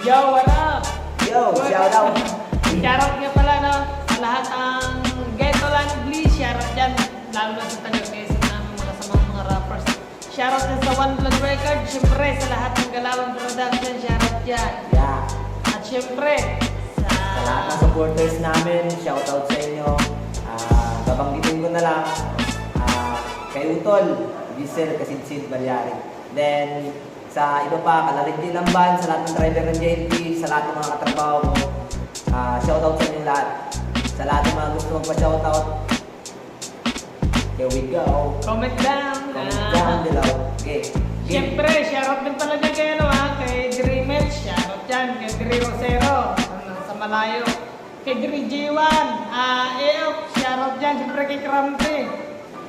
Yo, what up? Yo, shout out. Shoutout nga pala no, sa lahat ng Ghetto Langley, shoutout dyan, lalo na sa taga-Quezon namin mga rappers. Shoutout din sa One Blood Record, syempre sa lahat ng Galawan Production, shoutout dyan. Yeah. At syempre, Sa lahat ng supporters namin, shout out sa inyo. Babanggitin ko na lang kay Utol, Giselle, Kasidsid, Balyari. Then, sa iba pa, Kalarig Lamban, sa lahat ng driver ng JLP, sa lahat ng mga katrabaho ko, shout out sa inyo lahat. Sa lahat ng mga gusto magpa-shoutout, here we go. comment down. Comment down below. Okay. Syempre, shoutout din talaga kay kay Dreamel, shoutout dyan, kay Dre Rosero, sa Malayo. Kay Dre G1, AF, shoutout dyan, syempre kay Krampi.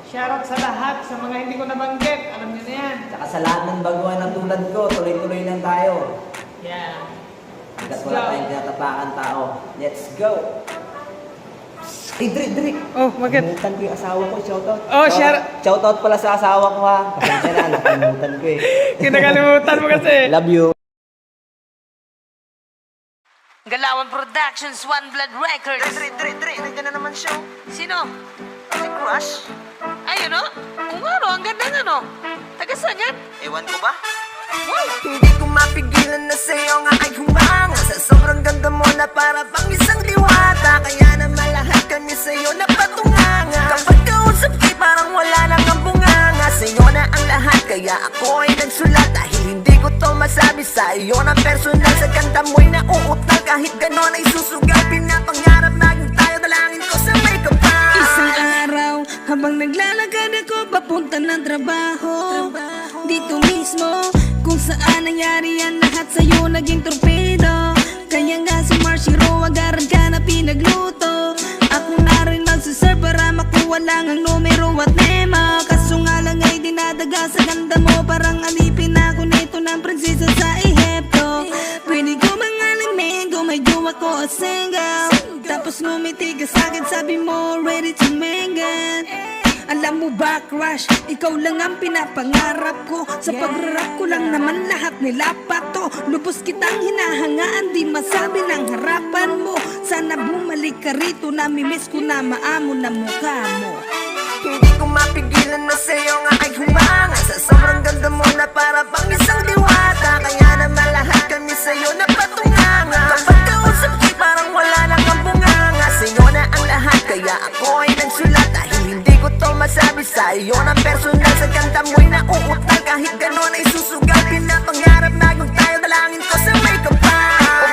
Shoutout sa lahat, sa mga hindi ko nabanggit, alam niyo na yan. Saka sa lahat ng baguhan ng tulad ko, tuloy-tuloy lang tayo. Yeah. Hanggat wala tayong tinatapakan tao. Let's go! Hey, Dre! Oh, bakit? Nakalimutan ko yung asawa ko, shoutout. Oh, Shoutout pala sa asawa ko ha. Pasensya na, nakalimutan ko eh. Kinakalimutan mo kasi. Love you. Galawan Productions, One Blood Records. Dre, nandiyan na naman siya. Sino? Si Crush. Ay, ano? Kung ano, ang ganda nga, no? Taga saan yan? Ewan ko ba? Wow! Hindi ko mapigilan na sa'yo nga ay humanga. Sa sobrang ganda mo na para pang isang diwata. Kaya naman lahat kami sa'yo napatunganga. Kapag kausap kay parang wala nang ang bunganga. Sa'yo na ang lahat kaya ako ay nagsulat. Dahil hindi ko to masabi sa iyo ng personal. Sa ganda mo'y nauutal kahit ganon ay susugal. Pinapangarap naging tayo, dalangin ko sa may kapal. Isang araw, habang naglalakad ako papunta ng trabaho, dito mismo, kung saan nangyari yan lahat sa'yo naging torpedo. Kaya nga si Marshiro, agaran ka na pinagluto. Ako na rin magsuserve para makuha lang ang numero at nema. Kaso nga lang ay dinadaga sa ganda mo, parang alipin ako nito ng prinsesa sa Ehipto. Pwede ko mangalang Mengo, may jowa ko o single. Tapos ngumiti ka sa'kin, sabi mo ready to mingle. Alam mo ba, Crush, ikaw lang ang pinapangarap ko. Sa pagrarap ko lang naman lahat nilapat to. Lubos kitang hinahangaan, di masabi ng harapan mo. Sana bumalik ka rito, namimiss ko na maamo na mukha mo. Hindi ko mapigilan na sa'yo nga ay humanga. Sa sobrang ganda mo na para pang isang diwata. Kaya naman lahat kami sa'yo napatunganga. Kapag kausap kay parang wala nang ang bunganga. Sa'yo na ang lahat kaya ako ay nagsulat. Dahil hindi ko to masabi sa iyo ng personal. Sa ganda mo'y nauutal kahit ganon ay susugal. Pinapangarap naging tayo, dalangin ko sa may kapal. Oh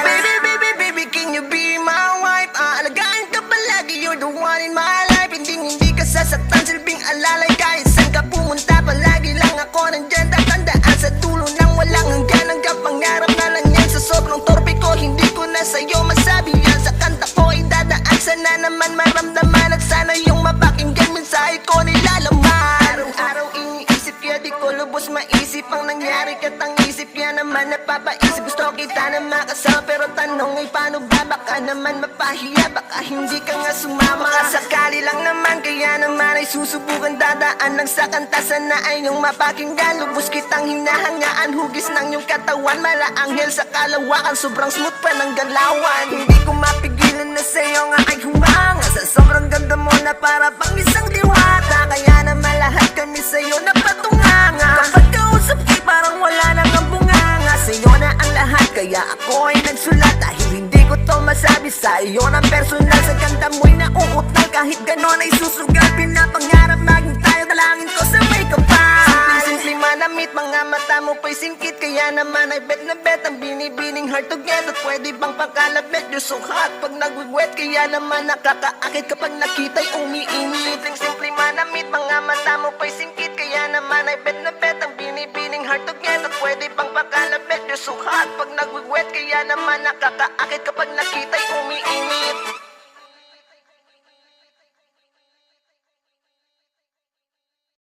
baby, can you be my wife? Aalagaan ka palagi, you're the one in my life. Hindi ka sasaktan, silbing alalay. Kahit saan ka pumunta, palagi lang ako nandyan. Tatandaan sa dulo ng walang hanggan. Ang kapangarap na lang yan sa sobrang torpe ko. Hindi ko na sa'yo masabi yan. Sa kanta ko ay dadaan, sana naman maramdaman. At sana yung mapakinggan, mensahe ko nilalaman. Araw-araw iniisip kaya di ko lubos maisip ang nangyari. Kat ang isip kaya naman napapaisip. Gusto kita na makasama pero tanong ay paano ba? Baka naman mapahiya, baka hindi ka nga sumama. Baka sakali lang naman, kaya naman ay susubukan. Dadaan lang sa kanta, sana ay yung mapakinggan. Lubos kitang hinahangaan, hugis ng iyong katawan. Mala anghel sa kalawakan, sobrang smooth pa ng galawan. Hindi ko mapigilan na sa'yo nga ay humanga. Sa sobrang ganda mo na para pang isang diwata. Kaya naman lahat kami sa'yo napatunganga. Kapag kausap kay parang wala nang ang bunganga. Sa'yo na ang lahat kaya ako ay nagsulat. Dahil hindi ko to masabi sa iyo ng personal. Sa ganda mo'y nauutal kahit ganon ay susugal. Pinapangarap naging tayo, dalangin ko sa may kapal. Simple manamit, mga mata mo pa'y singkit. Kaya naman ay bet na bet ang binibining hard to get. At pwede bang pagkalabit, you're so hot pag nagwigwet. Kaya naman nakakaakit kapag nakita'y umiinit. Simple manamit, mga mata mo pa'y singkit. Kaya naman ay bet na bet ang binibining hard to get. At pwede bang pagkalabit, you're so hot pag nagwigwet. Kaya naman nakakaakit kapag nakita'y umiinit.